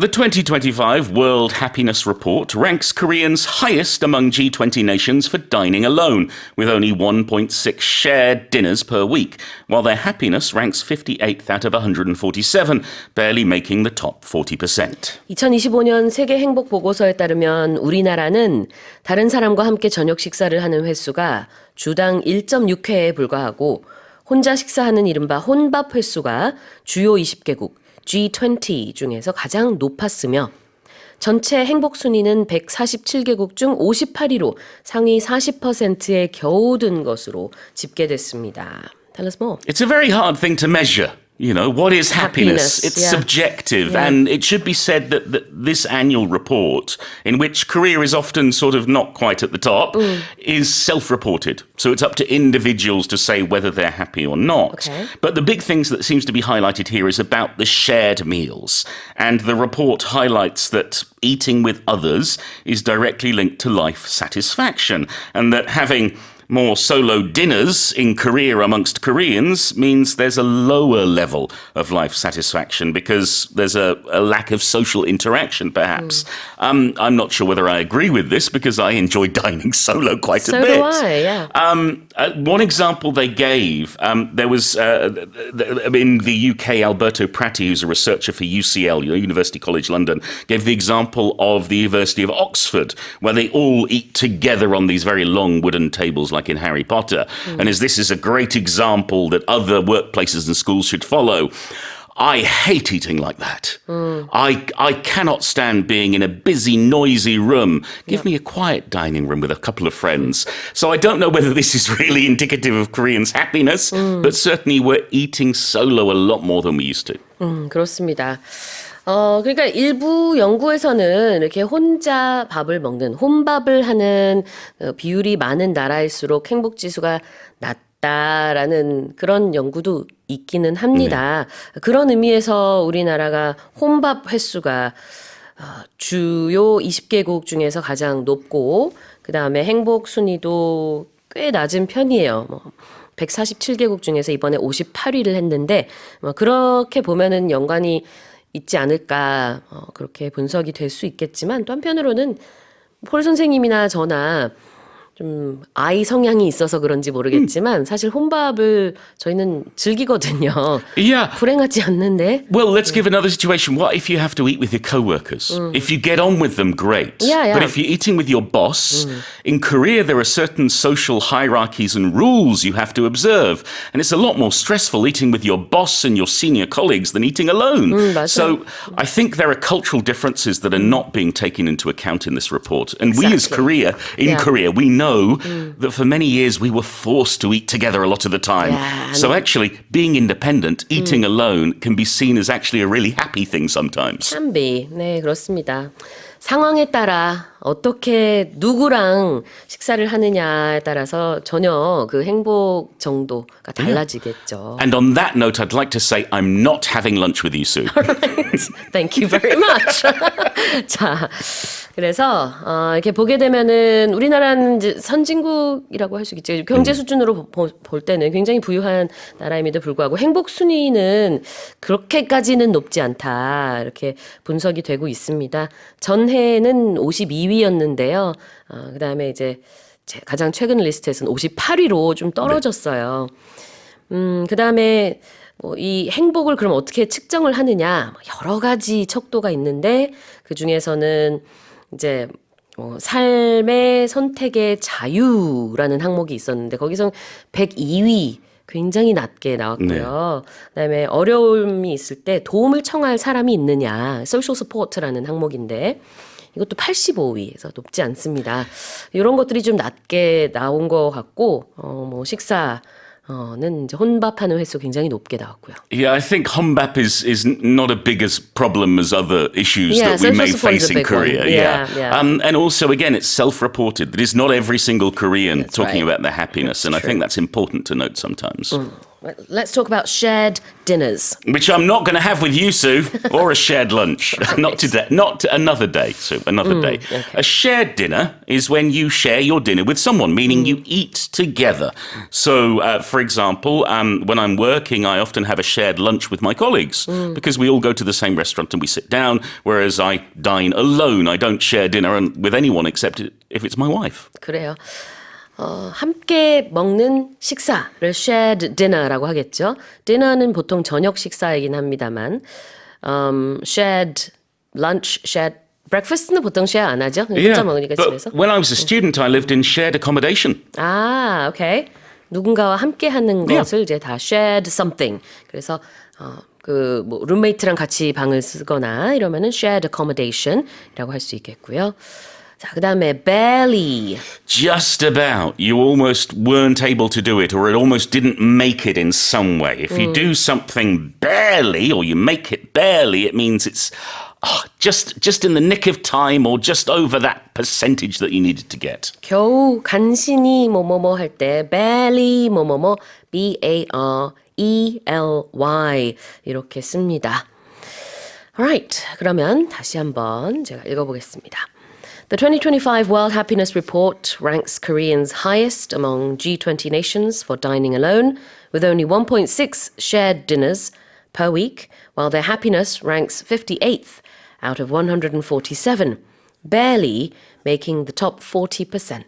The 2025 World Happiness Report ranks Koreans highest among G20 nations for dining alone, with only 1.6 shared dinners per week, while their happiness ranks 58th out of 147, barely making the top 40%. 2025년 세계 행복 보고서에 따르면 우리나라는 다른 사람과 함께 저녁 식사를 하는 횟수가 주당 1.6회에 불과하고 혼자 식사하는 이른바 혼밥 횟수가 주요 20개국 G20 중에서 가장 높았으며 전체 행복 순위는 147개국 중 58위로 상위 40%에 겨우 든 것으로 집계됐습니다. Tell us more. It's a very hard thing to measure. You know, what is happiness? It's subjective, and it should be said that this annual report, in which Korea is often sort of not quite at the top, is self-reported. So it's up to individuals to say whether they're happy or not. Okay. But the big things that seems to be highlighted here is about the shared meals. And the report highlights that eating with others is directly linked to life satisfaction, and that having more solo dinners in Korea amongst Koreans means there's a lower level of life satisfaction because there's a lack of social interaction, perhaps. I'm not sure whether I agree with this because I enjoy dining solo quite a bit. So do I, yeah. One example they gave, there was in the UK, Alberto Prati, who's a researcher for UCL, University College London, gave the example of the University of Oxford, where they all eat together on these very long wooden tables like in Harry Potter. And as this is a great example that other workplaces and schools should follow, I hate eating like that. I cannot stand being in a busy, noisy room. Give me a quiet dining room with a couple of friends. So I don't know whether this is really indicative of Koreans' happiness, but certainly we're eating solo a lot more than we used to. 그렇습니다. 그러니까 일부 연구에서는 이렇게 혼자 밥을 먹는, 혼밥을 하는 비율이 많은 나라일수록 행복지수가 낮다라는 그런 연구도 있기는 합니다. 그런 의미에서 우리나라가 혼밥 횟수가 주요 20개국 중에서 가장 높고 그 다음에 행복 순위도 꽤 낮은 편이에요. 147개국 중에서 이번에 58위를 했는데 그렇게 보면은 연관이 있지 않을까 그렇게 분석이 될 수 있겠지만 또 한편으로는 폴 선생님이나 저나 좀 아이 성향이 있어서 그런지 모르겠지만 사실 혼밥을 저희는 즐기거든요. Yeah. 불행하지 않는데. Well, let's give another situation. What if you have to eat with your co-workers? If you get on with them, great. Yeah. But if you're eating with your boss, in Korea there are certain social hierarchies and rules you have to observe. And it's a lot more stressful eating with your boss and your senior colleagues than eating alone. 맞아요. So I think there are cultural differences that are not being taken into account in this report. And we as Korea, Korea, we know that for many years we were forced to eat together a lot of the time. So actually, being independent, eating alone can be seen as actually a really happy thing sometimes. 참비. 네, 그렇습니다. 상황에 따라 어떻게 누구랑 식사를 하느냐에 따라서 전혀 그 행복 정도가 달라지겠죠. And on that note, I'd like to say I'm not having lunch with you, Sue. Thank you very much. 자, 그래서 이렇게 보게 되면은 우리나라는 이제 선진국이라고 할 수 있겠죠. 경제 수준으로 볼 때는 굉장히 부유한 나라임에도 불구하고 행복 순위는 그렇게까지는 높지 않다. 이렇게 분석이 되고 있습니다. 전해는 52위였는데요. 그다음에 이제 가장 최근 리스트에서는 58위로 좀 떨어졌어요. 그다음에 이 행복을 그럼 어떻게 측정을 하느냐 여러 가지 척도가 있는데 그 중에서는 이제 삶의 선택의 자유라는 항목이 있었는데 거기서 102위 굉장히 낮게 나왔고요. 그다음에 어려움이 있을 때 도움을 청할 사람이 있느냐 social support라는 항목인데 이것도 85위에서 높지 않습니다. 이런 것들이 좀 낮게 나온 것 같고 식사 는 이제 혼밥하는 횟수 굉장히 높게 나왔고요. Yeah, I think 혼밥 is not as big as problem as other issues that we may face in Korea. And also, again, it's self-reported. That is not every single Korean talking about their happiness, and I think that's important to note sometimes. Let's talk about shared dinners. Which I'm not going to have with you, Sue, or a shared lunch. Not today. Not another day, Sue. Another day. Okay. A shared dinner is when you share your dinner with someone, meaning you eat together. So, for example, when I'm working, I often have a shared lunch with my colleagues because we all go to the same restaurant and we sit down, whereas I dine alone. I don't share dinner with anyone except if it's my wife. 그래요. 함께 먹는 식사를 shared dinner라고 하겠죠. dinner는 보통 저녁 식사이긴 합니다만 shared lunch, shared breakfast는 보통 share 안 하죠. 혼자 먹으니까 집에서. but when I was a student, I lived in shared accommodation. 아, 오케이. 누군가와 함께 하는 Yeah. 것을 이제 다 shared something. 그래서 뭐 룸메이트랑 같이 방을 쓰거나 이러면은 shared accommodation이라고 할 수 있겠고요. 자, 그다음에 barely. Just about. You almost weren't able to do it, or it almost didn't make it in some way. If you do something barely, or you make it barely, it means it's just in the nick of time, or just over that percentage that you needed to get. 겨우 간신히 뭐뭐뭐 할 때 barely 뭐뭐뭐 B-A-R-E-L-Y 이렇게 씁니다. Alright, 그러면 다시 한번 제가 읽어보겠습니다. The 2025 World Happiness Report ranks Koreans highest among G20 nations for dining alone, with only 1.6 shared dinners per week, while their happiness ranks 58th out of 147, barely making the top 40%.